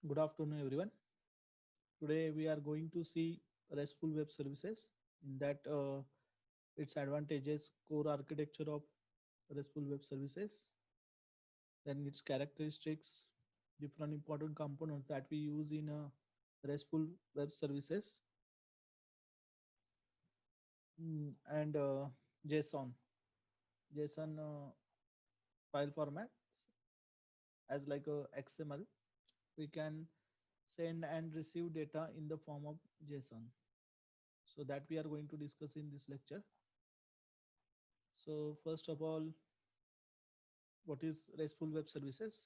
Good afternoon, everyone. Today we are going to see RESTful web services. In that, its advantages, core architecture of RESTful web services, then its characteristics, different important components that we use in RESTful web services, and JSON file format as like a XML. We can send and receive data in the form of JSON. So that we are going to discuss in this lecture. So first of all, what is RESTful web services?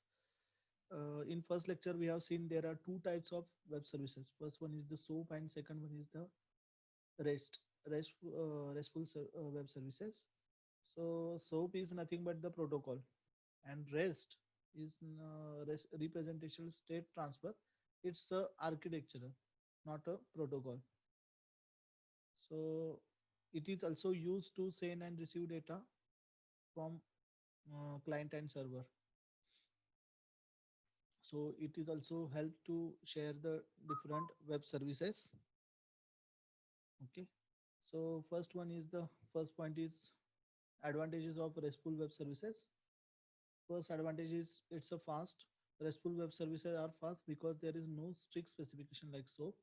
In first lecture, we have seen there are two types of web services. First one is the SOAP and second one is the RESTful web services. So SOAP is nothing but the protocol, and REST is representational state transfer. It's a architecture, not a protocol. So it is also used to send and receive data from client and server. So it is also help to share the different web services. Okay. So first point is advantages of RESTful web services. First advantage is it's a fast. RESTful web services are fast because there is no strict specification like SOAP.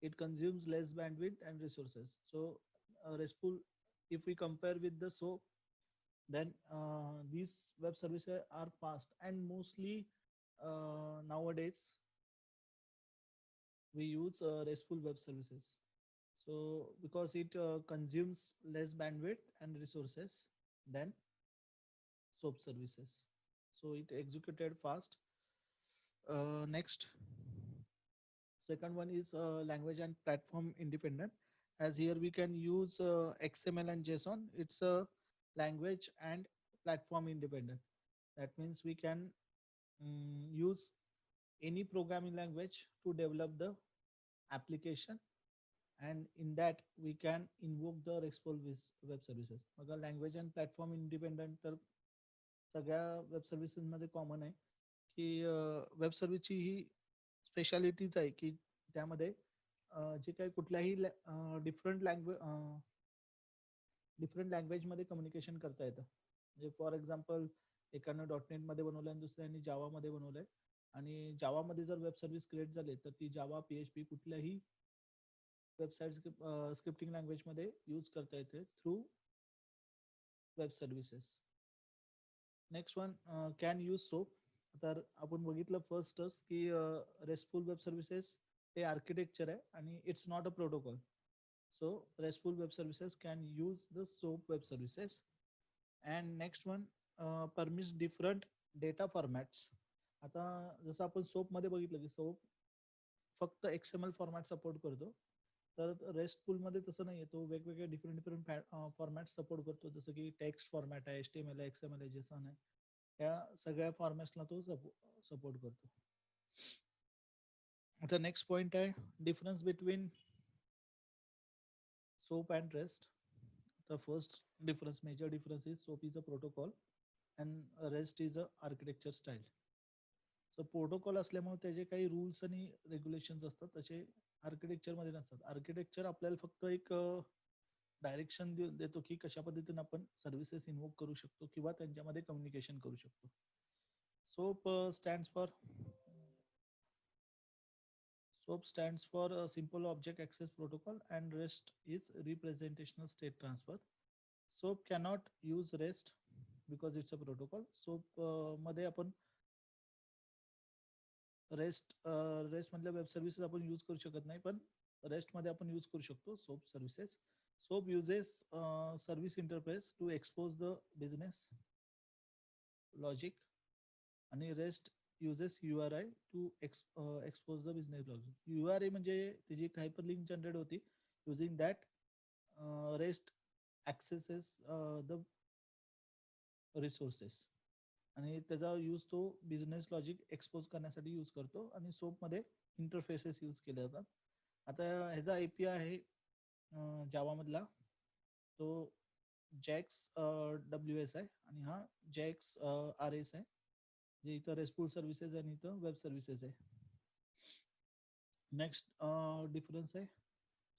It consumes less bandwidth and resources. So RESTful, if we compare with the SOAP, then these web services are fast and mostly nowadays we use RESTful web services. So because it consumes less bandwidth and resources than SOAP services. So it executed fast. Next, second one is language and platform independent. As here we can use XML and JSON. It's a language and platform independent. That means we can use any programming language to develop the application, and in that we can invoke the RESTful web services. बघा language and platform independent तर सगळ्या web सर्व्हिसेसमध्ये common आहे की web सर्व्हिसची ही specialities आहे की त्यामध्ये जे काही कुठल्याही डिफरंट लँग्वेजमध्ये कम्युनिकेशन करता येतं. म्हणजे फॉर एक्झाम्पल एकानं .NET मध्ये बनवलं आणि दुसऱ्याने जावामध्ये बनवलंय, आणि जावामध्ये जर वेब सर्व्हिस क्रिएट झाले तर ती जावा PHP कुठल्याही वेबसाईट स्क्रिप्टिंग लँग्वेजमध्ये यूज करता येते through web services. Next one can use soap. तर आपण बघितलं फर्स्टच की रेस्टफुल वेब सर्व्हिसेस हे आर्किटेक्चर आहे आणि it's not a protocol. So restful web services can use the soap web services. And next one permits different data formats. आता जसं आपण सोपमध्ये बघितलं की सोप फक्त XML फॉर्मॅट सपोर्ट करतो, तर रेस्टफुलमध्ये तसं नाही आहे. तो वेगवेगळे डिफरंट फॉर्मॅट सपोर्ट करतो, जसं की टेक्स्ट फॉर्मॅट आहे, HTML आहे, XML आहे, JSON आहे. या सगळ्या फॉर्मॅट्सला तो सपोर्ट करतो. आता नेक्स्ट पॉइंट आहे difference between SOAP and REST. The first difference, major difference is SOAP is a protocol and REST is a architecture style. So protocol असल्यामुळे त्याचे काही रूल्स आणि रेग्युलेशन्स असतात, तसे आर्किटेक्चरमध्ये नसतात. आर्किटेक्चर आपल्याला फक्त एक डायरेक्शन देतो की कशा पद्धतीने आपण सर्व्हिसेस इन्व्होक करू शकतो किंवा त्यांच्यामध्ये कम्युनिकेशन करू शकतो. Soap stands for simple object access protocol and REST is representational state transfer. SOAP cannot use REST because it's a protocol. SOAP मध्ये आपण रेस्ट मधल्या वेब सर्व्हिसेस आपण यूज करू शकत नाही, पण रेस्ट मध्ये आपण यूज करू शकतो SOAP services. SOAP uses service interface to expose the business logic आणि REST uses URI to expose the business logic. URI म्हणजे त्याची एक हायपरलिंक जनरेट होती. Using that REST accesses the resources आणि त्याचा यूज तो बिझनेस लॉजिक एक्सपोज करण्यासाठी use करतो, आणि सोपमध्ये इंटरफेसेस यूज केले जातात. आता ह्याचा API आहे जावामधला, तो जॅक्स WS आहे आणि हा जॅक्स RS आहे, जे इथं रेस्टफुल सर्व्हिसेस आणि इथं वेब सर्व्हिसेस आहे. नेक्स्ट डिफरन्स आहे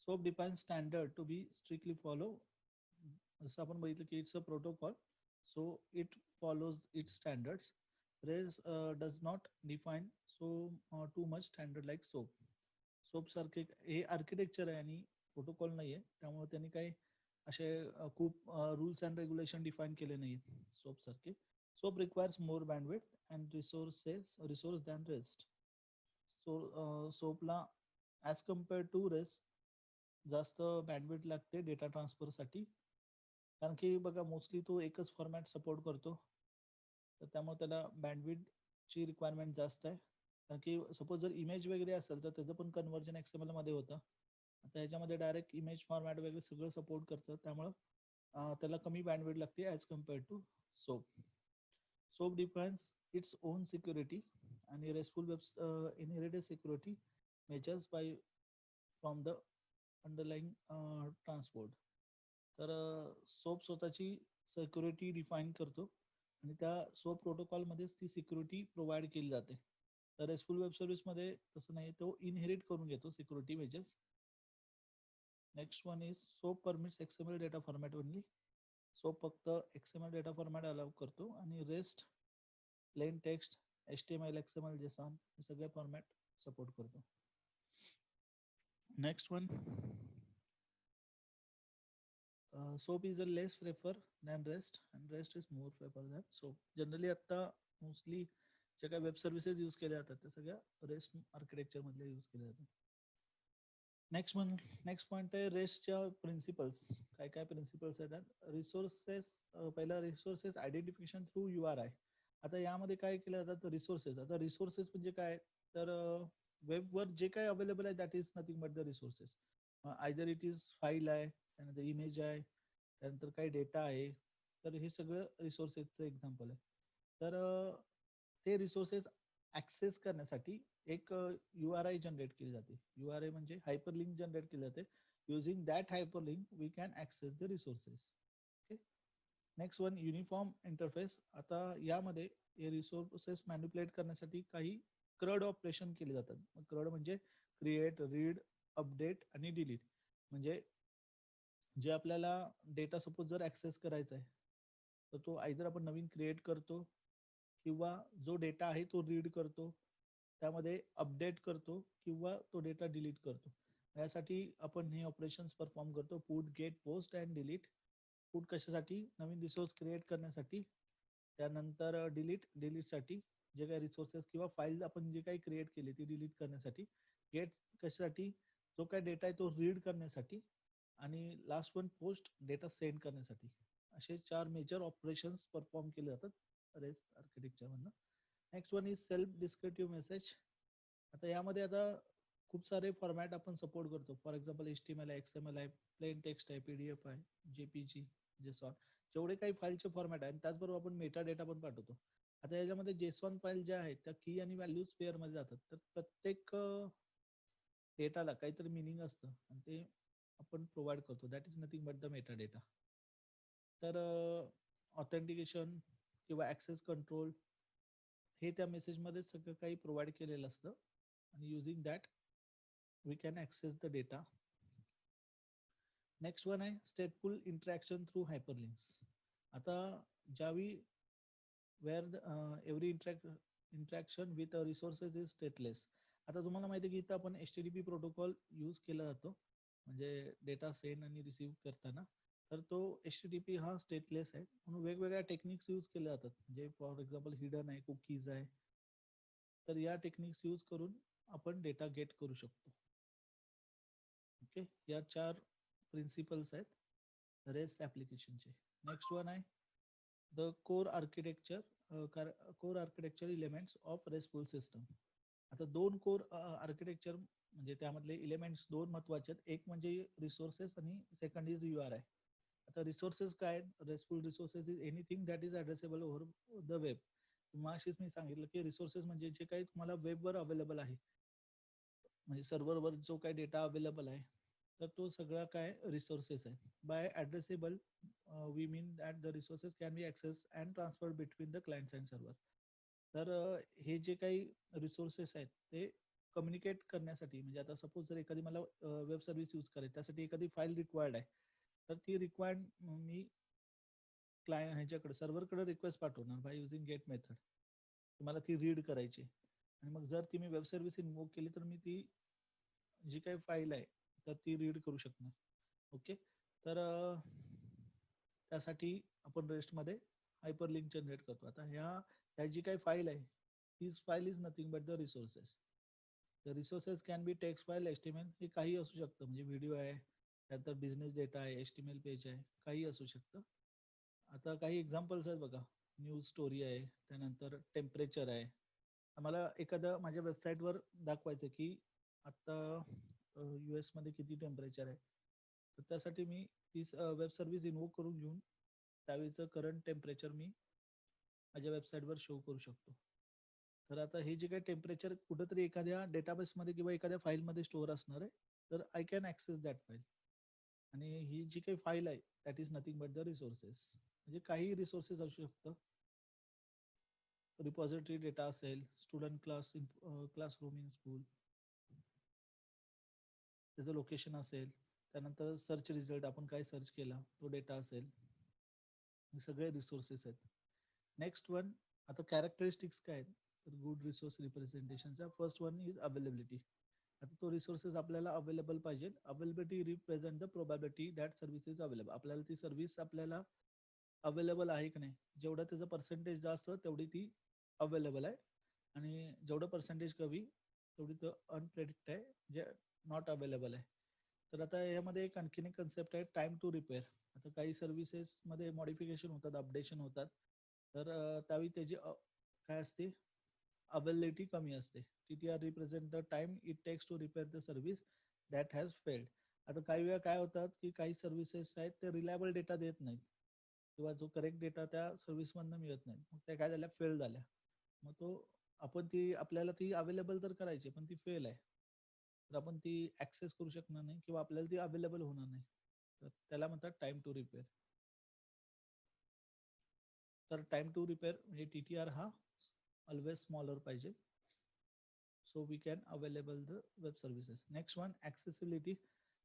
SOAP define standard to be strictly follow. जसं आपण बघितलं की it's a protocol, so it follows its standards. REST does not define so too much standard like SOAP. SOAP सारखे हे आर्किटेक्चर आहे आणि प्रोटोकॉल नाही आहे, त्यामुळे त्यांनी काही असे खूप रूल्स अँड रेग्युलेशन डिफाईन केले नाहीत सोप सारखे. SOAP requires more bandwidth and resource than REST. सोपला ॲज कम्पेअर टू रेस्ट जास्त बँडविड्थ लागते डेटा ट्रान्सफरसाठी. कारण की बघा मोस्टली तो एकच फॉर्मॅट सपोर्ट करतो, तर त्यामुळे त्याला बँडविड्थची रिक्वायरमेंट जास्त आहे. कारण की सपोज जर इमेज वगैरे असेल तर त्याचं पण कन्व्हर्जन XML मध्ये होतं. आता ह्याच्यामध्ये डायरेक्ट इमेज फॉर्मॅट वगैरे सगळं सपोर्ट करतं, त्यामुळं त्याला कमी बँडविड्थ लागते as compare to SOAP. SOAP defines its own security आणि RESTful web inherited security measures by from the underlying transport. तर सोप स्वतःची सिक्युरिटी डिफाईन करतो आणि त्या सोप प्रोटोकॉलमध्येच ती सिक्युरिटी प्रोव्हाइड केली जाते. तर रेस्टफुल वेब सर्व्हिसमध्ये तसं नाही, तो इनहेरिट करून घेतो security measures. Next one is SOAP permits XML data format only. SOAP फक्त XML डेटा फॉर्मॅट अलाउ करतो आणि REST plain text HTML XML JSON हे सगळे फॉर्मॅट सपोर्ट करतो. Next one, SOAP is a less prefer than REST and REST is more prefer than SOAP. Generally आता mostly ज्या काही web services use केल्या जातात त्या सगळ्या रेस्ट आर्किटेक्चरमधल्या यूज केल्या जातात. नेक्स्ट पॉईंट आहे रेस्टच्या प्रिन्सिपल्स. काय काय प्रिन्सिपल्स आहेत त्यात? रिसोर्सेस, पहिला रिसोर्सेस आयडेंटिफिकेशन थ्रू URI. आता यामध्ये काय केलं जातं? रिसोर्सेस. आता रिसोर्सेस म्हणजे काय? तर वेबवर जे काही अवेलेबल आहे that is nothing but the resources. Either it is file आहे, त्यानंतर इमेज आहे, त्यानंतर काही डेटा आहे, तर हे सगळं रिसोर्सेसचं एक्झाम्पल आहे. तर ते रिसोर्सेस ॲक्सेस करण्यासाठी एक URI जनरेट केली जाते. URI म्हणजे हायपरलिंक जनरेट केली जाते. Using that hyperlink we can access the resources. Okay. Next one, uniform interface. आता यामध्ये हे रिसोर्सेस मॅन्युप्युलेट करण्यासाठी काही क्रड ऑपरेशन केले जातात. क्रड म्हणजे क्रिएट, रीड, अपडेट आणि डिलीट. म्हणजे जे आपल्याला डेटा सपोज जर ॲक्सेस करायचा आहे तर तो आयदर आपण नवीन क्रिएट करतो किंवा जो डेटा आहे तो रीड करतो, त्यामध्ये अपडेट करतो किंवा तो डेटा डिलीट करतो. यासाठी आपण हे ऑपरेशन्स परफॉर्म करतो. Put, get, post and delete. Put कशासाठी? नवीन रिसोर्स क्रिएट करण्यासाठी. त्यानंतर डिलीटसाठी, जे काही रिसोर्सेस किंवा फाईल आपण जे काही क्रिएट केली ती डिलीट करण्यासाठी. गेट कशासाठी? जो काही डेटा आहे तो रीड करण्यासाठी. आणि last one, post, data send करण्यासाठी. असे 4 मेजर ऑपरेशन्स परफॉर्म केले जातात रेस्ट आर्किटेक्चरमधनं. Next one is self descriptive message. आता यामध्ये खूप सारे फॉर्मॅट आपण सपोर्ट करतो. फॉर एक्झाम्पल HTML आहे, XML आहे, प्लेन टेक्स्ट आहे, PDF आहे, JPG, JSON, जेवढे काही फाईलचे फॉर्मॅट आहेत. त्याचबरोबर आपण मेटा डेटा पण पाठवतो. आता याच्यामध्ये JSON फाईल ज्या आहेत त्या की आणि व्हॅल्यूज पेअरमध्ये जातात. तर प्रत्येक डेटाला काहीतरी मिनिंग असतं आणि ते आपण प्रोव्हाइड करतो. That is nothing but the meta data. तर ऑथेंटिकेशन किंवा ॲक्सेस कंट्रोल हे त्या मेसेजमध्ये सगळं काही प्रोव्हाइड केलेलं असतं आणि using that we can access the data. Next one आहे स्टेटफुल इंटरॅक्शन थ्रू हायपरलिंक्स. आता ज्यावेळी every interaction with resources is stateless. आता तुम्हाला माहिती आहे की इथं आपण HTTP प्रोटोकॉल यूज केला जातो म्हणजे डेटा सेंड आणि रिसीव्ह करताना. तर तो HTTP हा स्टेटलेस आहे, म्हणून वेगवेगळ्या टेक्निक्स यूज केल्या जातात. म्हणजे फॉर एक्झाम्पल हिडन आहे, कुकीज आहे. तर या टेक्निक्स यूज करून आपण डेटा गेट करू शकतो. ओके, या 4 प्रिन्सिपल्स आहेत रेस्ट ॲप्लिकेशनचे. नेक्स्ट वन आहे the core architecture elements of restful system. आता 2 कोर आर्किटेक्चर म्हणजे त्यामधले इलेमेंट्स 2 महत्वाचे आहेत. एक म्हणजे रिसोर्सेस आणि सेकंड इज URI. आता रिसोर्सेस काय? RESTful resources is anything that is addressable over the web. तुम्हाशीच मी सांगितलं की रिसोर्सेस म्हणजे जे काही तुम्हाला वेबवर अवेलेबल आहे, म्हणजे सर्व्हरवर जो काही डेटा अवेलेबल आहे, तर तो सगळा काय रिसोर्सेस आहे. By addressable we mean that the resources can be access and transfer between the clients and server. तर हे जे काही रिसोर्सेस आहेत ते कम्युनिकेट करण्यासाठी, म्हणजे आता सपोज जर एखादी मला वेब सर्व्हिस यूज करायची, त्यासाठी एखादी फाईल रिक्वायर्ड आहे, तर ती रिक्वायर्ड मी ह्याच्याकडे सर्व्हरकडे रिक्वेस्ट पाठवणार बाय युझिंग गेट मेथड. मला ती रीड करायची, आणि मग जर ती मी वेब सर्व्हिस इन्व्होक केली तर मी ती जी काही फाईल आहे तर ती रीड करू शकणार. ओके. तर त्यासाठी आपण रेस्टमध्ये हायपर लिंक जनरेट करतो. आता ह्या जी काही फाईल आहे, this file is nothing but the resources. The resources can be text file, HTML, हे काही असू शकतं, म्हणजे व्हिडिओ आहे, त्यानंतर बिझनेस डेटा आहे, HTML पेज आहे, काही असू शकतं. आता काही एक्झाम्पल्स आहेत बघा. न्यूज स्टोरी आहे, त्यानंतर टेम्परेचर आहे. मला एखादं माझ्या वेबसाईटवर दाखवायचं की आता US मध्ये किती टेम्परेचर आहे, तर त्यासाठी मी ती वेब सर्व्हिस इन्व्होक करून घेऊन त्यावेळीचं करंट टेम्परेचर मी माझ्या वेबसाईटवर शो करू शकतो. तर आता हे जे काही टेम्परेचर कुठंतरी एखाद्या डेटाबेसमध्ये किंवा एखाद्या फाईलमध्ये स्टोअर असणार आहे, तर I can access that file. आणि ही जी काही फाईल आहे that is nothing but the resources, म्हणजे काही रिसोर्सेस असू शकतं. रिपॉझिटरी डेटा असेल, स्टुडंट क्लासरूम इन स्कूल, त्याचं लोकेशन असेल, त्यानंतर सर्च रिझल्ट, आपण काय सर्च केला तो डेटा असेल, हे सगळे रिसोर्सेस आहेत. नेक्स्ट वन, आता कॅरेक्टरिस्टिक्स काय आहेत, तर गुड रिसोर्स रिप्रेझेंटेशनचा फर्स्ट वन इज अवेलेबिलिटी. आता तो रिसोर्सेस आपल्याला अवेलेबल पाहिजे. Availability represent the probability that service is available. आपल्याला ती सर्व्हिस आपल्याला अवेलेबल आहे की नाही, जेवढं त्याचं पर्सेंटेज जास्त तेवढी ती अवेलेबल आहे, आणि जेवढं पर्सेंटेज कमी तेवढी तो अनप्रेडिक्ट आहे, जे नॉट अवेलेबल आहे. तर आता यामध्ये एक आणखीन एक कन्सेप्ट आहे, टाइम टू रिपेअर. आता काही सर्व्हिसेसमध्ये मॉडिफिकेशन होतात, अपडेशन होतात, तर त्यावेळी त्याची काय असते, अवेलेबिलिटी कमी असते. TTR represent the time it takes to repair the service that has failed. आता काही वेळा काय होतात की काही सर्व्हिसेस आहेत ते रिलायबल डेटा देत नाहीत, किंवा जो करेक्ट डेटा त्या सर्व्हिसमधनं मिळत नाही, मग त्या काय झाल्या, फेल झाल्या. मग तो आपण ती आपल्याला ती अवेलेबल तर करायची, पण ती फेल आहे, तर आपण ती ॲक्सेस करू शकणार नाही किंवा आपल्याला ती अवेलेबल होणार नाही. तर त्याला म्हणतात टाइम टू रिपेअर. तर टाइम टू रिपेअर म्हणजे TTR हा ऑलवेज स्मॉलर पाहिजे, so we can available the web services. Next one, accessibility.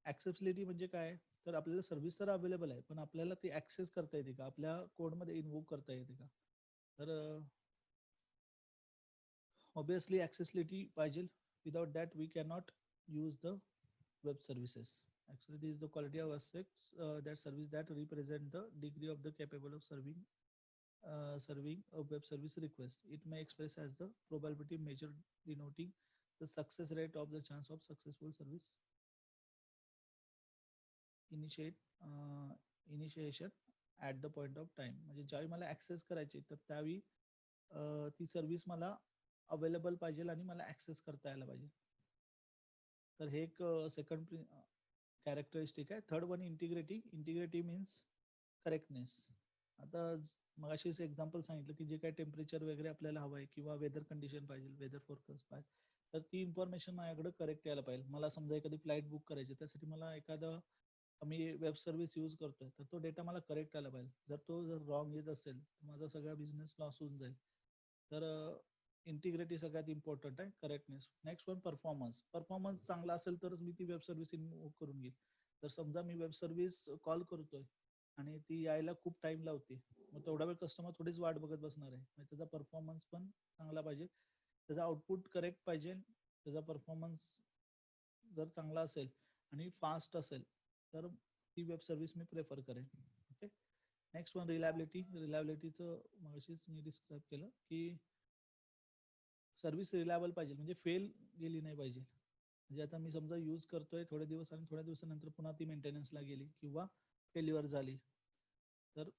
Accessibility म्हणजे काय, तर आपल्याला सर्व्हिस तर अवेलेबल आहे, पण आपल्याला ती ॲक्सेस करता येते का, आपल्या कोडमध्ये इन्व्होक करता येते का. तर ऑब्वियसली ॲक्सेसिबिलिटी पाहिजे. Without that we cannot use the web services. Accessibility is the quality of aspects that service that represent the degree of the capable of serving a web service request. It may express as the probability measure denoting the success rate of the chance of successful service initiation at the point of time. म्हणजे ज्यावेळी मला access करायची तर त्यावेळी ती service मला available पाहिजे आणि मला ॲक्सेस करता यायला पाहिजे. तर हे एक सेकंड कॅरेक्टरिस्टिक आहे. Third one, integrity. Integrity means correctness. आता मगाशीच एक्झाम्पल सांगितलं की जे काही टेम्परेचर वगैरे आपल्याला हवं आहे किंवा वेदर कंडिशन पाहिजे, वेदर फोरकास्ट पाहिजे, तर ती इन्फॉर्मेशन माझ्याकडे करेक्ट यायला पाहिजे. मला समजा एखादी फ्लाईट बुक करायची, त्यासाठी मला एखादा मी वेब सर्व्हिस यूज करतोय, तर तो डेटा मला करेक्ट आला पाहिजे. जर रॉंग येत असेल तर माझा सगळा बिझनेस लॉस होऊन जाईल. तर इंटिग्रिटी सगळ्यात इम्पॉर्टंट आहे, correctness. Next one, performance. Performance चांगला असेल तरच मी ती वेब सर्व्हिस इन्व्होक करून घेईल. तर समजा मी वेब सर्व्हिस कॉल करतोय आणि ती यायला खूप टाइम लावते, मग तेवढा वेळ कस्टमर थोडीच वाट बघत बसणार आहे. मग त्याचा परफॉर्मन्स पण चांगला पाहिजे, त्याचा आउटपुट करेक्ट पाहिजे, त्याचा परफॉर्मन्स जर चांगला असेल आणि फास्ट असेल तर ती वेब सर्व्हिस मी प्रेफर करेन. ओके. Next one, reliability. रिलायबिलिटीचं मगाशीच मी डिस्क्राईब केलं की सर्व्हिस रिलायबल पाहिजे, म्हणजे फेल गेली नाही पाहिजे. म्हणजे आता मी समजा यूज करतोय थोडे दिवस आणि थोड्या दिवसानंतर पुन्हा ती मेंटेनन्सला गेली किंवा फेल्युअर झाली, तर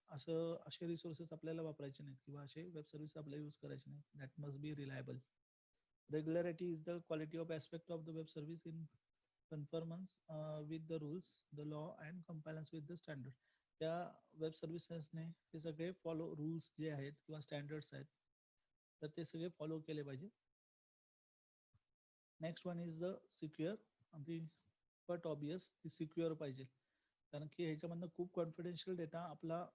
असे रिसोर्सेस आपल्याला वापरायचे नाहीत किंवा असे वेब सर्व्हिस आपल्याला यूज करायचे नाहीत. That must be reliable. Regularity is the quality of aspect of the web service in conformance with the rules, the law and compliance with the standard. त्या वेब सर्व्हिसेसने ते सगळे रूल्स जे आहेत किंवा standards आहेत, तर ते सगळे फॉलो केले पाहिजे. Next one is the secure. अगदी बट ऑबियस ती सिक्युअर पाहिजे, कारण की ह्याच्यामधनं खूप कॉन्फिडेन्शियल डेटा आपला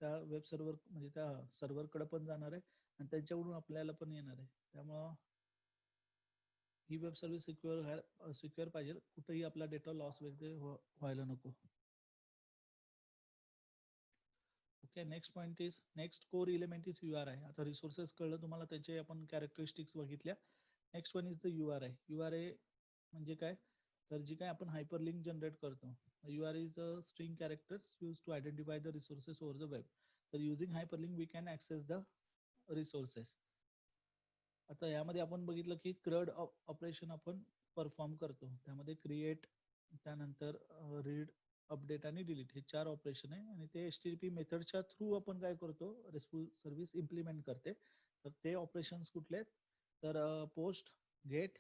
त्या वेब सर्व्हर म्हणजे त्या सर्व्हरकडे पण जाणार आहे आणि त्यांच्याकडून आपल्याला पण येणार आहे. त्यामुळं ही वेब सर्व्हिस सिक्युअर पाहिजे, कुठेही आपला डेटा लॉस वगैरे व्हायला नको. Okay, next point is next core element is URI. आता रिसोर्सेस कळलं तुम्हाला, त्याचे आपण कॅरेक्टरिस्टिक्स बघितल्या. Next one is the URI. URI म्हणजे काय, तर जी काय आपण हायपरलिंक जनरेट करतो. URI is a string characters use to identify the resources over the web. तर using hyperlink we can access the resources. आता यामध्ये आपण बघितलं की CRUD ऑपरेशन आपण परफॉर्म करतो. त्यामध्ये क्रिएट, त्यानंतर रीड, अपडेट आणि डिलीट हे 4 ऑपरेशन आहे, आणि ते HTTP मेथडच्या थ्रू आपण काय करतो, रेस्टफुल सर्व्हिस इम्प्लिमेंट करते. तर ते ऑपरेशन्स कुठले आहेत, तर पोस्ट, गेट,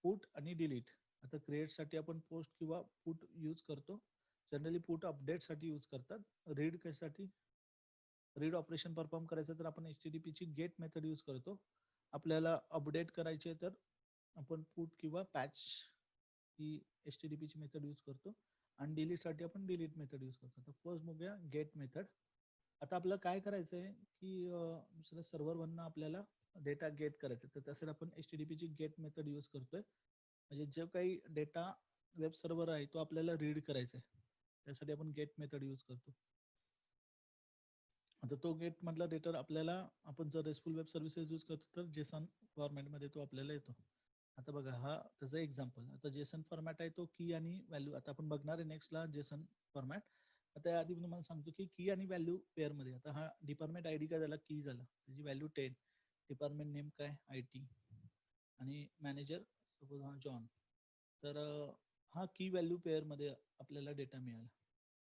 पुट आणि डिलीट. आता क्रिएटसाठी आपण पोस्ट किंवा पुट यूज करतो. जनरली पुट अपडेटसाठी यूज करतात. रीड कशासाठी, रीड ऑपरेशन परफॉर्म करायचं तर आपण HTTP ची गेट मेथड यूज करतो. आपल्याला अपडेट करायचे तर आपण पुट किंवा पॅच ही HTTP ची मेथड यूज करतो. आणि डिलीटसाठी आपण डिलीट मेथड यूज करतो. तर फर्स्ट बघूया गेट मेथड. आता आपल्याला काय करायचं आहे की दुसऱ्या सर्व्हरवरनं आपल्याला डेटा गेट करायचा, तर त्यासाठी आपण HTTP ची गेट मेथड यूज करतोय. म्हणजे जो काही डेटा वेब सर्व्हर आहे तो आपल्याला रीड करायचा आहे, त्यासाठी आपण गेट मेथड यूज करतो. आता तो गेट मधला डेटा आपल्याला, आपण जर रेस्टफुल वेब सर्व्हिसेस यूज करतो तर जेसन फॉर्मॅटमध्ये तो आपल्याला येतो. आता बघा, हा त्याचं एक्झाम्पल. आता जेसन फॉर्मॅट आहे तो की आणि व्हॅल्यू. आता आपण बघणार आहे नेक्स्टला जेसन फॉर्मॅट. आता आधी मी तुम्हाला सांगतो की की आणि व्हॅल्यू पेअरमध्ये. आता हा डिपार्टमेंट ID काय झाला, की झाला, त्याची व्हॅल्यू 10. डिपार्टमेंट नेम काय, IT, आणि मॅनेजर सपोज हा जॉन. तर हा की व्हॅल्यू पेअरमध्ये आपल्याला डेटा मिळाला.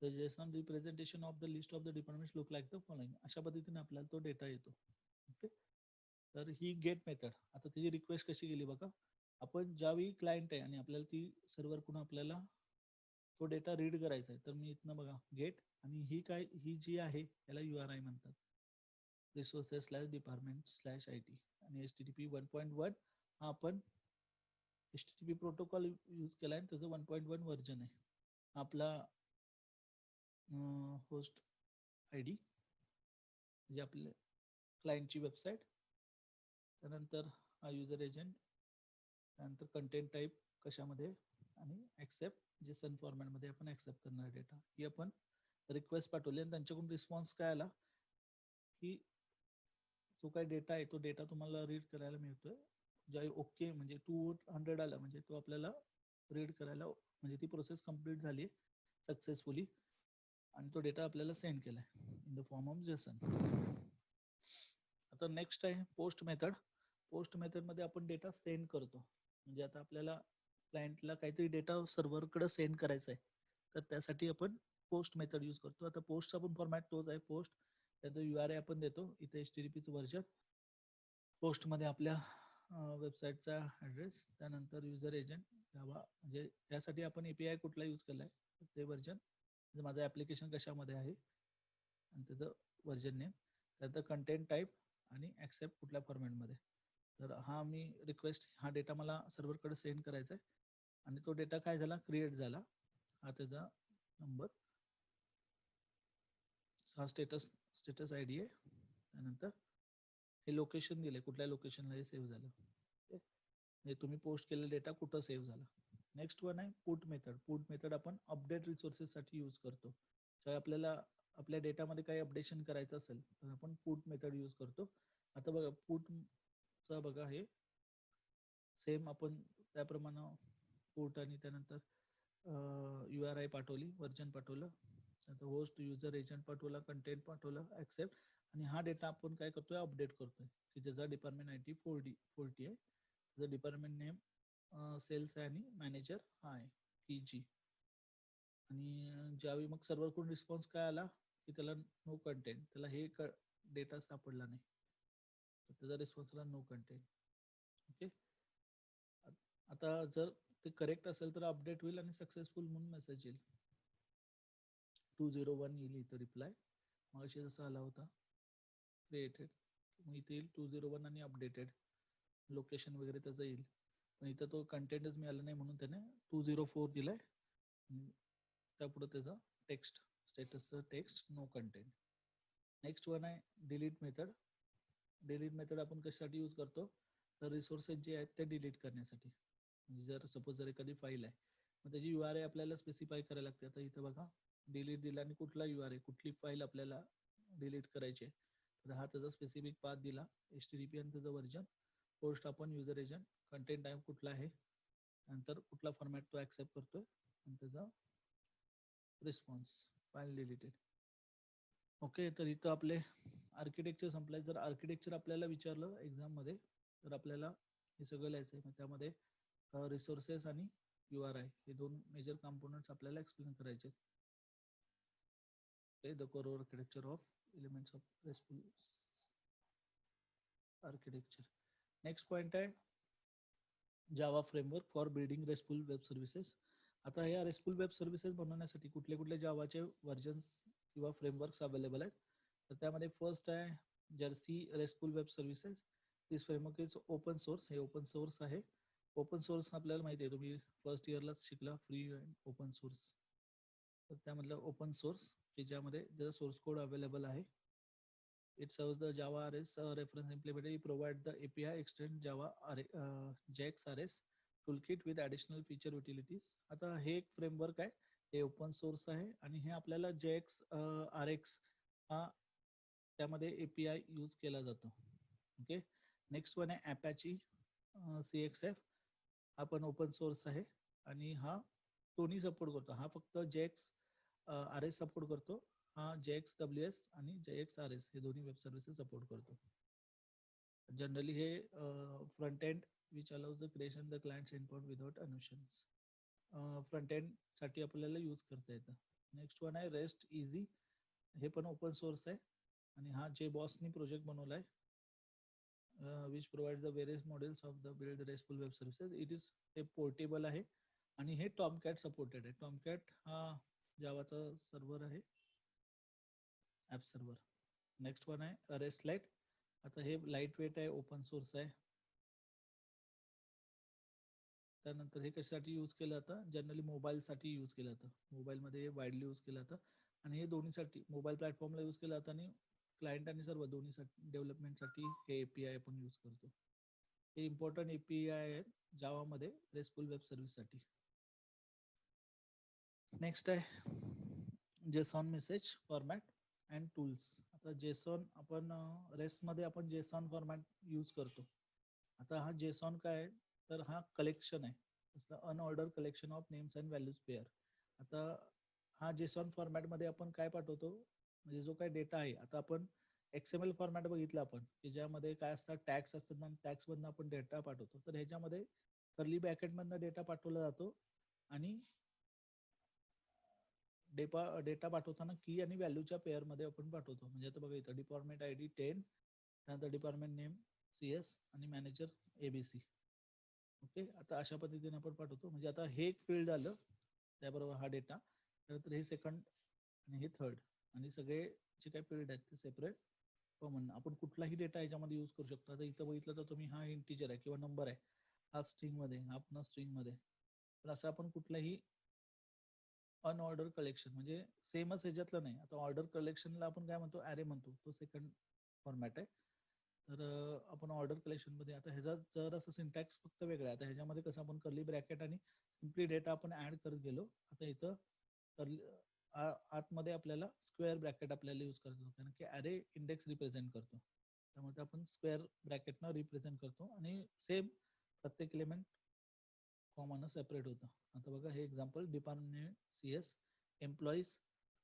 तर Jason representation of the list of the departments look like the following. अशा पद्धतीने आपल्याला तो डेटा येतो. ओके, तर ही गेट मेथड. आता त्याची रिक्वेस्ट कशी गेली बघा. आपण ज्यावेळी क्लायंट आहे आणि आपल्याला ती सर्व्हर कडून आपल्याला तो डेटा रीड करायचा आहे, तर मी इथनं बघा गेट, आणि ही काय, ही जी आहे त्याला URI म्हणतात, resources slash department slash IT. आणि HTTP 1.1 हा आपण HTTP प्रोटोकॉल यूज केला आहे, त्याचं 1.1 व्हर्जन आहे. आपला होस्ट ID म्हणजे आपले क्लायंटची वेबसाईट, त्यानंतर हा युजर एजंट, त्यानंतर कंटेंट टाईप कशामध्ये, आणि ॲक्सेप्ट जेसन फॉर्मॅटमध्ये आपण ॲक्सेप्ट करणार डेटा. ही आपण रिक्वेस्ट पाठवली आणि त्यांच्याकडून रिस्पॉन्स काय आला की जो काही डेटा आहे तो डेटा तुम्हाला रीड करायला मिळतोय. ज्यावेळी ओके म्हणजे 200 आला म्हणजे तो आपल्याला रीड करायला, म्हणजे ती प्रोसेस कंप्लीट झाली सक्सेसफुली, आणि तो डेटा आपल्याला सेंड केलाय in the form of Jason. आता नेक्स्ट आहे पोस्ट मेथड. पोस्ट मेथडमध्ये आपण डेटा सेंड करतो. म्हणजे आता आपल्याला क्लायंटला काहीतरी डेटा सर्व्हरकडे सेंड करायचा आहे, तर त्यासाठी आपण पोस्ट मेथड यूज करतो. आता पोस्टचा पण फॉर्मॅट तोच आहे, पोस्ट. त्याचं URI आपण देतो, इथे HTTPचं व्हर्जन, पोस्टमध्ये आपल्या वेबसाईटचा ॲड्रेस, त्यानंतर युजर एजंट जावा, म्हणजे त्यासाठी आपण API कुठला यूज केला आहे ते व्हर्जन, म्हणजे माझं ॲप्लिकेशन कशामध्ये आहे आणि त्याचं व्हर्जन नेम, त्यानंतर कंटेंट टाईप आणि ॲक्सेप्ट कुठल्या फॉर्मॅटमध्ये. तर हा मी रिक्वेस्ट, हा डेटा मला सर्व्हरकडे सेंड करायचा आहे, आणि तो डेटा काय झाला, क्रिएट झाला. हा त्याचा नंबर, हा स्टेटस ID आहे. त्यानंतर हे लोकेशन दिले, कुठल्या लोकेशनला हे सेव्ह झालं, म्हणजे तुम्ही पोस्ट केलेला डेटा कुठं सेव्ह झाला. नेक्स्ट वन आहे पुट मेथड. पुट मेथड आपण अपडेट रिसोर्सेससाठी यूज करतो. तर आपल्याला आपल्या डेटामध्ये काही अपडेशन करायचं असेल तर आपण पुट मेथड यूज करतो. आता बघा पुटचा बघा, हे सेम आपण त्याप्रमाणे पुट, आणि त्यानंतर URI पाठवली, व्हर्जन पाठवलं, आता होस्ट, युजर एजंट पाठवला, कंटेंट पाठवलं, ॲक्सेप्ट, आणि हा डेटा आपण काय करतोय, अपडेट करतोय, की ज्याचा डिपार्टमेंट ID 40 आहे, त्याचं डिपार्टमेंट नेम सेल्स आहे, आणि मॅनेजर हा आहे PG. आणि ज्यावेळी मग सर्व्हरकडून रिस्पॉन्स काय आला की त्याला नो कंटेंट, त्याला हे डेटा सापडला नाही, तर त्याचा रिस्पॉन्स आला नो कंटेंट. ओके, आता जर ते करेक्ट असेल तर अपडेट होईल आणि सक्सेसफुल म्हणून मेसेज येईल, 201 येईल इथं रिप्लाय. मग अशी जसा आला होता क्रिएटेड, मग इथे येईल 201 आणि अपडेटेड, लोकेशन वगैरे त्याचं येईल. पण इथं तो कंटेंटच मिळाला नाही म्हणून त्याने 204 दिलाय. त्यापुढे त्याचा टेक्स्ट, स्टेटसचं text no content. Next one आहे डिलीट मेथड. डिलीट मेथड आपण कशासाठी यूज करतो, तर रिसोर्सेस जे आहेत ते डिलीट करण्यासाठी. म्हणजे जर सपोज जर एखादी फाईल आहे, मग त्याची URI आपल्याला स्पेसिफाय करायला लागते. आता इथं बघा डिलीट दिला आणि कुठला URI कुठली फाईल आपल्याला डिलीट करायची आहे, तर हा त्याचा स्पेसिफिक पाथ दिला, HTTP आणि त्याचं व्हर्जन, पोस्ट आपण युजर एजंट, कंटेंट टाईप कुठला आहे, नंतर कुठला फॉर्मॅट तो ॲक्सेप्ट करतोय आणि त्याचा रिस्पॉन्स फाईल डिलीटेड. ओके, तर इथं आपले आर्किटेक्चर संपलंय. जर आर्किटेक्चर आपल्याला विचारलं एक्झाममध्ये तर आपल्याला हे सगळं लिहायचं आहे. मग त्यामध्ये रिसोर्सेस आणि URI हे दोन मेजर कंपोनंट्स आपल्याला एक्सप्लेन करायचे आहेत. The core architecture of elements of restful architecture. Next point आहे Java framework for building restful web services. आता या रेस्टफुल वेब सर्व्हिसेस बनवण्यासाठी कुठले कुठले जावाचे व्हर्जन्स किंवा फ्रेमवर्क्स अवेलेबल आहेत. तर त्यामध्ये फर्स्ट आहे Jersey restful web services. This framework is open source. हे ओपन सोर्स आहे. ओपन सोर्स आपल्याला माहिती आहे, तुम्ही फर्स्ट इयरलाच शिकला, फ्री अँड ओपन सोर्स. तर त्यामधलं ओपन सोर्स की ज्यामध्ये ज्याचा सोर्स कोड अवेलेबल आहे. It serves the Java RS reference implementation. It provides the API extend Java JX RS toolkit with additional feature utilities. आता हे एक फ्रेमवर्क आहे, हे ओपन सोर्स आहे आणि हे आपल्याला JX RX हा त्यामध्ये API यूज केला जातो. ओके, नेक्स्ट वन आहे Apache CXF. हा पण ओपन सोर्स आहे आणि हा दोन्ही सपोर्ट करतो. हा फक्त JX RS सपोर्ट करतो, हा JXWS आणि JXRS हे दोन्ही वेब सर्व्हिसेस सपोर्ट करतो. जनरली हे front end which allows the creation the clients endpoint without annotations. Front end साठी आपल्याला यूज करता येतं. नेक्स्ट वन आहे रेस्ट इझी. हे पण ओपन सोर्स आहे आणि हा JBossनी प्रोजेक्ट बनवला आहे. Which provide the various models of the build restful web services. It is हे पोर्टेबल आहे आणि हे टॉमकॅट सपोर्टेड आहे. टॉमकॅट हा जावाचा सर्व्हर आहे, ॲप सर्व्हर. नेक्स्ट वन आहे रेस्टलाइट. आता हे लाईट वेट आहे, ओपन सोर्स आहे. त्यानंतर हे कशासाठी यूज केलं जातं, जनरली मोबाईलसाठी यूज केलं जातं. मोबाईलमध्ये वाईडली यूज केलं जातं आणि हे दोन्हीसाठी मोबाईल प्लॅटफॉर्मला यूज केलं जातं आणि क्लायंट आणि सर्व दोन्हीसाठी डेव्हलपमेंटसाठी हे API आपण यूज करतो. हे इम्पॉर्टंट API आहे जावामध्ये रेस्टफुल वेब सर्व्हिससाठी. नेक्स्ट आहे JSON message format and tools. आता जेसॉन आपण रेस्टमध्ये आपण जेसॉन फॉर्मॅट यूज करतो. आता हा जेसॉन काय आहे, तर हा कलेक्शन आहे, unordered collection of names and values pair. आता हा जेसॉन फॉर्मॅटमध्ये आपण काय पाठवतो, म्हणजे जो काय डेटा आहे, आता आपण XML फॉर्मॅट बघितलं आपण, की ज्यामध्ये काय असतात टॅग्स असतात आणि टॅग्समधनं आपण डेटा पाठवतो. तर ह्याच्यामध्ये कर्ली ब्रॅकेटमधनं डेटा पाठवला जातो आणि डेटा पाठवताना की आणि व्हॅल्यूच्या पेअरमध्ये आपण पाठवतो. म्हणजे आता बघा इथं डिपार्टमेंट ID 10, त्यानंतर डिपार्टमेंट नेम CS आणि मॅनेजर ABC. ओके, आता अशा पद्धतीने आपण पाठवतो. म्हणजे आता हे एक फील्ड आलं, त्याबरोबर हा डेटा, त्यानंतर हे सेकंड आणि हे थर्ड, आणि सगळे जे काही फील्ड आहेत ते सेपरेट कॉमन. आपण कुठलाही डेटा याच्यामध्ये यूज करू शकतो. आता इथं बघितलं तर तुम्ही हा इंटिजर आहे किंवा नंबर आहे, हा स्ट्रिंगमध्ये, हा पुन्हा स्ट्रिंगमध्ये. तर असं आपण कुठलाही अनऑर्डर कलेक्शन म्हणजे सेमच ह्याच्यातलं नाही. आता ऑर्डर कलेक्शनला आपण काय म्हणतो, ॲरे म्हणतो, तो सेकंड फॉर्मॅट आहे. तर आपण ऑर्डर कलेक्शनमध्ये आता ह्याचा जर असं सिंटॅक्स फक्त वेगळा आहे. आता ह्याच्यामध्ये कसं आपण कर्ली ब्रॅकेट आणि सिम्पली डेटा आपण ॲड करत गेलो. आता इथं कर्ली आतमध्ये आपल्याला स्क्वेअर ब्रॅकेट आपल्याला यूज करतो, कारण की ॲरे इंडेक्स रिप्रेझेंट करतो. त्यामुळे आपण स्क्वेअर ब्रॅकेटनं रिप्रेझेंट करतो आणि सेम प्रत्येक एलिमेंट कॉमन सेपरेट होतं. आता बघा हे एक्झाम्पल डिपार्टमेंट CS एम्प्लॉईज.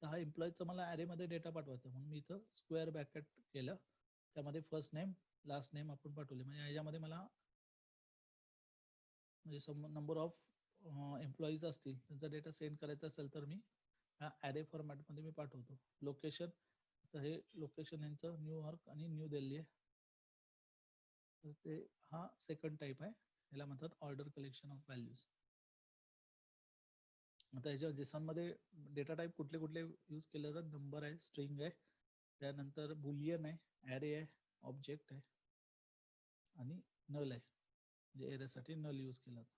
तर हा एम्प्लॉईजचा मला ॲरेमध्ये डेटा पाठवायचा म्हणून मी इथं स्क्वेअर ब्रॅकेट केलं. त्यामध्ये फर्स्ट नेम लास्ट नेम आपण पाठवले. म्हणजे ह्याच्यामध्ये मला म्हणजे नंबर ऑफ एम्प्लॉईज असतील त्यांचा डेटा सेंड करायचा असेल तर मी ह्या ॲरे फॉर्मॅटमध्ये मी पाठवतो. लोकेशन, तर हे लोकेशन यांचं न्यूयॉर्क आणि न्यू दिल्ली आहे. तर ते हा सेकंड टाईप आहे, याला म्हणतात ऑर्डर कलेक्शन ऑफ व्हॅल्यूज. आता ह्याच्या जेसॉनमध्ये डेटा टाईप कुठले कुठले यूज केले जातात, नंबर आहे, स्ट्रिंग आहे, त्यानंतर बुलियन आहे, ॲरे आहे, ऑब्जेक्ट आहे आणि नल आहे. म्हणजे एरेसाठी नल यूज केला जातो.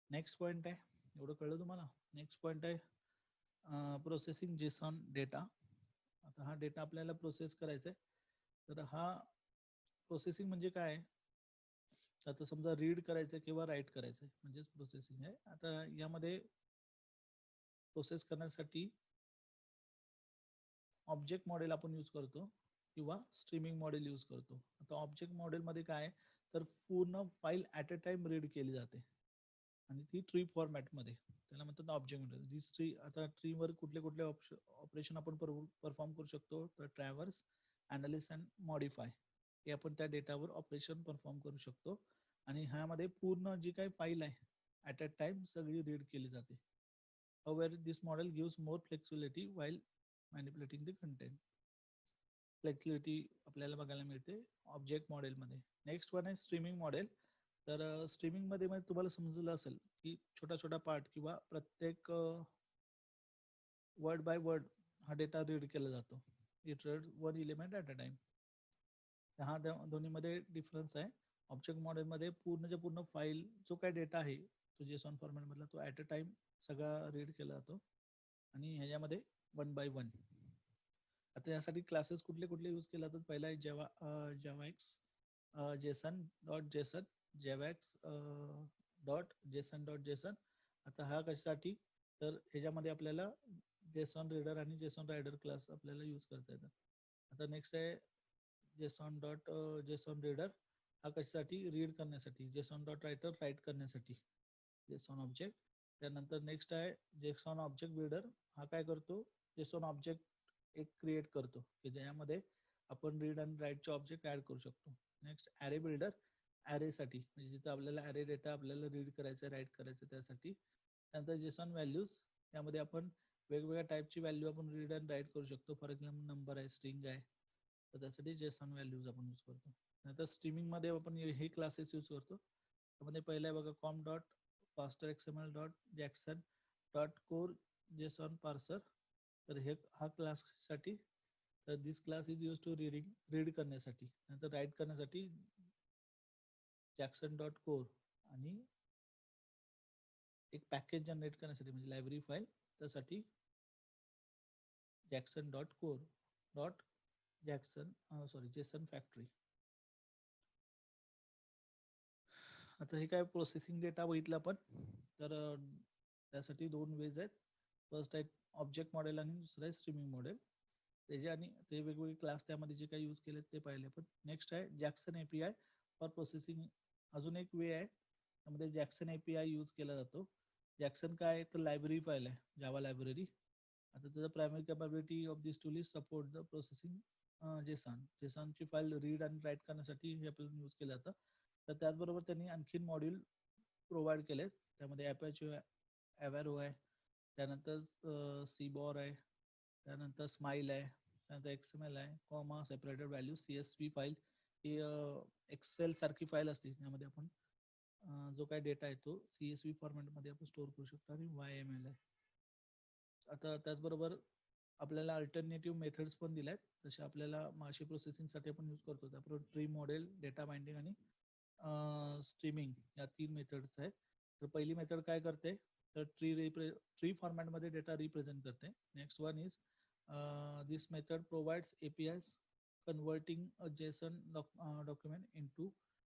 नेक्स्ट पॉईंट आहे, एवढं कळलं तुम्हाला. नेक्स्ट पॉईंट आहे प्रोसेसिंग जेसॉन डेटा. आता हा डेटा आपल्याला प्रोसेस करायचा आहे. तर हा प्रोसेसिंग म्हणजे काय, आता समजा रीड करायचं किंवा राईट करायचं म्हणजेच प्रोसेसिंग आहे. आता यामध्ये प्रोसेस करण्यासाठी ऑब्जेक्ट मॉडेल आपण यूज करतो किंवा स्ट्रीमिंग मॉडेल यूज करतो. आता ऑब्जेक्ट मॉडेलमध्ये काय आहे, तर पूर्ण file at a time read केली जाते आणि ती ट्री फॉर्मॅटमध्ये, त्याला म्हणतात ऑब्जेक्ट मॉडेल. दिस ट्री, आता ट्रीवर कुठले कुठले ऑपरेशन आपण परफॉर्म करू शकतो, तर ट्रॅव्हर्स, ॲनालिस अँड मॉडिफाय हे आपण त्या डेटावर ऑपरेशन परफॉर्म करू शकतो. आणि ह्यामध्ये पूर्ण जी काही फाईल आहे ॲट अ टाइम सगळी रीड केली जाते. However, this model gives more flexibility while manipulating the content. Flexibility आपल्याला बघायला मिळते ऑब्जेक्ट मॉडेलमध्ये. नेक्स्ट वन आहे स्ट्रीमिंग मॉडेल. तर स्ट्रीमिंगमध्ये मग तुम्हाला समजलं असेल की छोटा छोटा पार्ट किंवा प्रत्येक वर्ड बाय वर्ड हा डेटा रीड केला जातो. It read one element at a time. हा दोन्हीमध्ये डिफरन्स आहे. ऑब्जेक्ट मॉडेलमध्ये पूर्णच्या पूर्ण फाईल जो काय डेटा आहे तो जेसॉन फॉर्मॅटमधला तो ॲट अ टाइम सगळा रीड केला जातो आणि ह्याच्यामध्ये वन बाय वन. आता यासाठी क्लासेस कुठले कुठले यूज केले जातात. पहिला आहे javax JSON dot JSON, javax dot JSON. आता हा कशासाठी, तर ह्याच्यामध्ये आपल्याला जेसॉन रीडर आणि जेसॉन रायडर क्लास आपल्याला यूज करता येतात. आता नेक्स्ट आहे जेसॉन डॉट जेसॉन रीडर. हा कशासाठी, रीड करण्यासाठी. जेसॉन डॉट रायटर, राईट करण्यासाठी जेसॉन ऑब्जेक्ट. त्यानंतर नेक्स्ट आहे जेसॉन ऑब्जेक्ट बिल्डर. हा काय करतो, जेसॉन ऑब्जेक्ट एक क्रिएट करतो की ज्यामध्ये आपण रीड आणि राईटचे ऑब्जेक्ट ॲड करू शकतो. नेक्स्ट ॲरे बिल्डर, ॲरेसाठी म्हणजे जिथं आपल्याला ॲरे डेटा आपल्याला रीड करायचं राईट करायचं त्यासाठी. त्यानंतर जेसॉन व्हॅल्यूज, यामध्ये आपण वेगवेगळ्या टाईपची व्हॅल्यू आपण रीड अँड राईट करू शकतो. फॉर एक्झाम्पल नंबर आहे, स्ट्रिंग आहे, तर त्यासाठी जेसॉन व्हॅल्यूज आपण यूज करतो. नंतर स्ट्रीमिंगमध्ये आपण हे क्लासेस यूज करतो. त्यामध्ये पहिलं आहे बघा com dot faster XML dot Jackson dot core JSON parser. तर हे हा क्लाससाठी, तर this class is use to read करण्यासाठी. नंतर राईट करण्यासाठी जॅक्सन डॉट कोर, आणि एक पॅकेज जनरेट करण्यासाठी म्हणजे लायब्ररी फाईल त्यासाठी Jackson dot core dot JSON factory. आता हे काय प्रोसेसिंग डेटा बघितलं आपण. तर त्यासाठी दोन वेज आहेत. फर्स्ट आहे ऑब्जेक्ट मॉडेल आणि दुसरं आहे स्ट्रीमिंग मॉडेल. त्याचे आणि ते वेगवेगळे क्लास त्यामध्ये जे काही यूज केले ते पाहिले आपण. नेक्स्ट आहे जॅक्सन API फॉर प्रोसेसिंग. अजून एक वे आहे, त्यामध्ये जॅक्सन API यूज केला जातो. जॅक्सन काय आहे, तर लायब्ररी फाईल आहे, जावा लायब्ररी. आता त्याचं primary capability of this tool is support the processing जेसॉनची फाईल रीड आणि राईट करण्यासाठी हे आपल्याला यूज केलं जातं. तर त्याचबरोबर त्यांनी आणखीन मॉड्यूल प्रोव्हाइड केले. त्यामध्ये ॲपॅचे ॲव्हॅरो आहे, त्यानंतर सीबॉर आहे, त्यानंतर स्माईल आहे, त्यानंतर XML आहे, comma separated value CSV file ही एक्सेल सारखी फाईल असते. त्यामध्ये आपण जो काही डेटा आहे तो CSV फॉर्मॅटमध्ये आपण स्टोअर करू शकतो. आणि YML आहे. आता त्याचबरोबर आपल्याला अल्टरनेटिव्ह मेथड्स पण दिल्या आहेत. जसे आपल्याला माशी प्रोसेसिंगसाठी आपण यूज करतो, त्याबरोबर ट्री मॉडेल, डेटा बाइंडिंग आणि स्ट्रीमिंग या 3 मेथड्स आहेत. तर पहिली मेथड काय करते, तर ट्री फॉर्मॅटमध्ये डेटा रिप्रेझेंट करते. Next one is this method provides APIs converting a Jason document into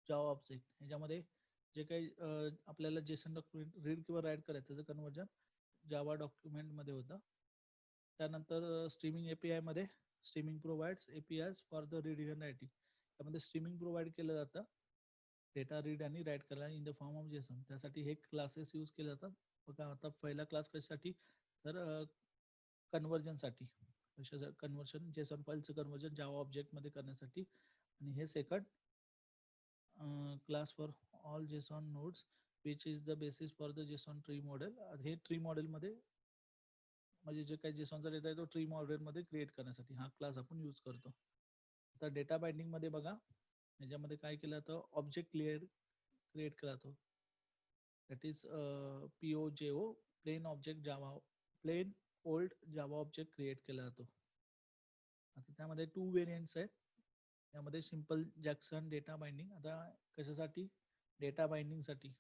Java object. ह्याच्यामध्ये जे काही आपल्याला जेसन डॉक्युमेंट रीड किंवा राईट करायचं त्याचं कन्वर्जन जावा डॉक्युमेंटमध्ये होतं. त्यानंतर स्ट्रीमिंग API मध्ये streaming provides APIs for the reading and writing. त्यामध्ये स्ट्रीमिंग प्रोव्हाइड केलं जातं डेटा रीड आणि राईट करायला in the form of Jason. त्यासाठी हे क्लासेस यूज केले जातात. बघा आता पहिला क्लास कशासाठी, तर कन्वर्जनसाठी. कशाचं कन्वर्जन, जेसन फाईलचं कन्वर्जन जावा ऑब्जेक्टमध्ये करण्यासाठी. आणि हे second class for all JSON nodes which is the basis for the JSON tree model. हे ट्री मॉडेलमध्ये म्हणजे जे काही जेसॉनचा डेटा आहे तो ट्री मॉडेलमध्ये क्रिएट करण्यासाठी हा क्लास आपण यूज करतो. आता डेटा बाइंडिंगमध्ये बघा, याच्यामध्ये काय केलं जातं, ऑब्जेक्ट क्रिएट केला जातो. That is POJO, plain object Java, plain old Java object create केला जातो. आता त्यामध्ये 2 व्हेरियंट्स आहेत. त्यामध्ये सिम्पल जॅक्सन डेटा बाइंडिंग. आता कशासाठी, डेटा बाइंडिंगसाठी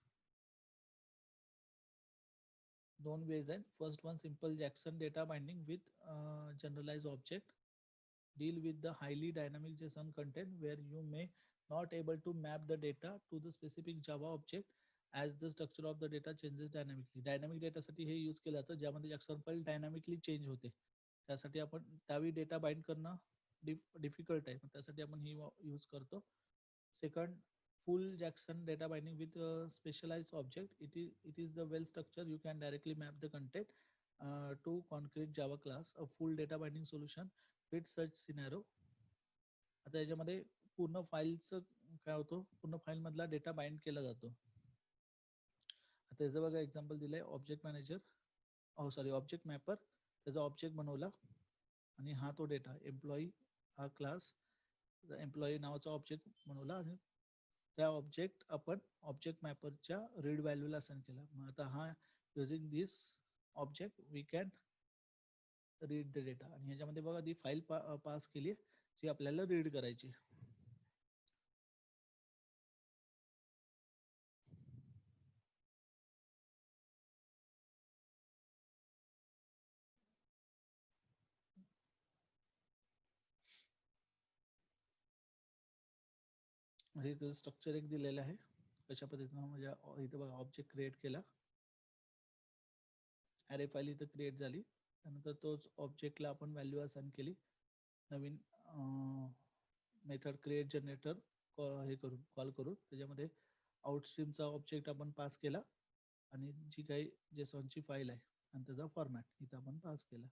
2 वेज आहेत. First one simple Jackson data binding with generalize object. Deal with the highly dynamic JSON content where you may not able to map the data to the specific Java object as the structure of the data changes dynamically. Dynamic डेटासाठी हे use केलं जातं ज्यामध्ये exon file dynamically change होते. त्यासाठी आपण त्यावेळी data bind करणं डिफिकल्ट आहे, त्यासाठी आपण ही यूज करतो. Second, full Jackson data binding with a specialized object. It is the well structure. You can directly map the content to concrete Java class. A full data binding solution fits such scenario. आता याच्यामध्ये पूर्ण फाईलचं काय होतं, पूर्ण फाईलमधला data bind केला जातो. आता याचं बघा एक्झाम्पल दिलंय, ऑब्जेक्ट मॅनेजर ऑब्जेक्ट मॅपर, त्याचा ऑब्जेक्ट बनवला आणि हा तो डेटा एम्प्लॉई हा क्लास एम्प्लॉई नावाचा ऑब्जेक्ट बनवला आणि त्या ऑब्जेक्ट आपण ऑब्जेक्ट मॅपरच्या रीड व्हॅल्यूला असाइन केला. मग आता हा using this object we can read the data आणि ह्याच्यामध्ये बघा ती फाईल पास केली जी आपल्याला रीड करायची. म्हणजे इथं स्ट्रक्चर एक दिलेलं आहे कशा पद्धतीनं, म्हणजे इथं बघा ऑब्जेक्ट क्रिएट केला, ॲरे फाईल इथं क्रिएट झाली, त्यानंतर तोच ऑब्जेक्टला आपण व्हॅल्यू असाइन केली, नवीन मेथड क्रिएट जनरेटर हे करून कॉल करून त्याच्यामध्ये आउटस्ट्रीमचा ऑब्जेक्ट आपण पास केला आणि जी काही जेसॉनची फाईल आहे आणि त्याचा फॉर्मॅट इथं आपण पास केला.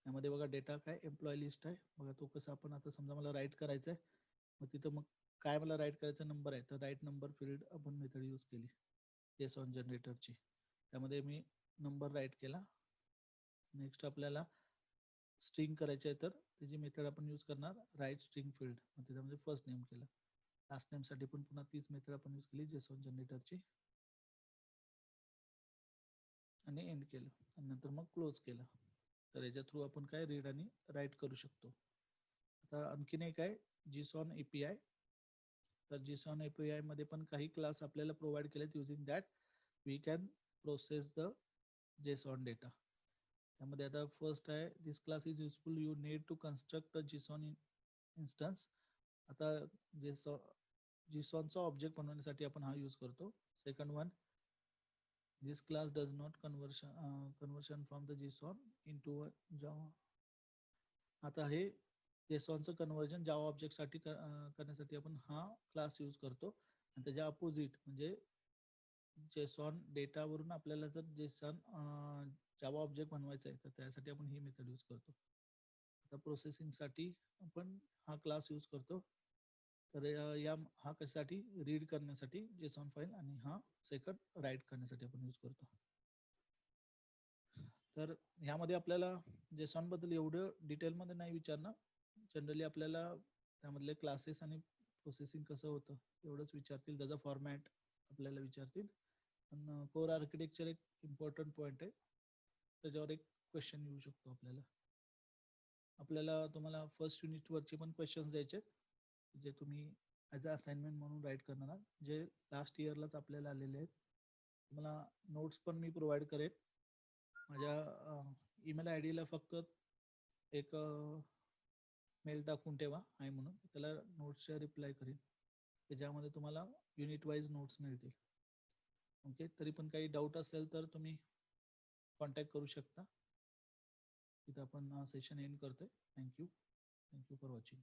त्यामध्ये बघा डेटा काय एम्प्लॉई लिस्ट आहे, बघा तो कसं आपण आता समजा मला राईट करायचं आहे, मग तिथं मग काय मला राईट करायचा नंबर आहे तर राईट नंबर फील्ड आपण मेथड यूज केली जेसॉन जनरेटरची. त्यामध्ये मी नंबर राईट केला. नेक्स्ट आपल्याला स्ट्रिंग करायचे आहे तर त्याची मेथड आपण यूज करणार राईट स्ट्रिंग फील्ड, मग त्याच्यामध्ये फर्स्ट नेम केलं. लास्ट नेमसाठी पण पुन्हा तीच मेथड आपण यूज केली जेसॉन जनरेटरची आणि एंड केलं आणि नंतर मग क्लोज केलं. तर याच्या थ्रू आपण काय रीड आणि राईट करू शकतो. आता आणखीन एक आहे जीसॉन API. तर जीसॉन API मध्ये पण काही क्लास आपल्याला प्रोव्हाइड केलेत, using that we can process the JSON data. त्यामध्ये आता फर्स्ट आहे this class is useful you need to construct a Gson instance. आता जीसॉनचा ऑब्जेक्ट बनवण्यासाठी आपण हा यूज करतो. Second one, this class does not conversion from the JSON into a Java. आता हे JSONचं कन्वर्जन जावा ऑब्जेक्टसाठी करण्यासाठी आपण हा क्लास यूज करतो आणि त्याच्या अपोजिट म्हणजे जेसॉन डेटावरून आपल्याला जर जेसॉन जावा ऑब्जेक्ट बनवायचा आहे तर त्यासाठी आपण ही मेथड यूज करतो. आता प्रोसेसिंगसाठी आपण हा क्लास यूज करतो. तर हा कशासाठी रीड करण्यासाठी जेसॉन फाईल आणि हा सेकंड राईट करण्यासाठी आपण यूज करतो. तर ह्यामध्ये आपल्याला जेसॉन बद्दल एवढं डिटेलमध्ये नाही विचारणार, जनरली आपल्याला त्यामधले क्लासेस आणि प्रोसेसिंग कसं होतं एवढंच विचारतील, त्याचा फॉर्मॅट आपल्याला विचारतील. पण कोर आर्किटेक्चर एक इम्पॉर्टंट पॉईंट आहे, त्याच्यावर एक क्वेश्चन येऊ शकतो आपल्याला तुम्हाला फर्स्ट युनिटवरचे पण क्वेश्चन्स द्यायचे जे तुम्ही ॲज अ असाइनमेंट म्हणून राईट करणार आहात, जे लास्ट इयरलाच आपल्याला आलेले आहेत. तुम्हाला नोट्स पण मी प्रोव्हाइड करेन. माझ्या ईमेल आय डीला फक्त एक मेल टाकून ठेवा आहे म्हणून, त्याला नोट्सच्या रिप्लाय करेन, त्याच्यामध्ये तुम्हाला युनिट वाईज नोट्स मिळतील. ओके, तरी पण काही डाऊट असेल तर तुम्ही कॉन्टॅक्ट करू शकता. इथं आपण सेशन एंड करतोय. Thank you for watching.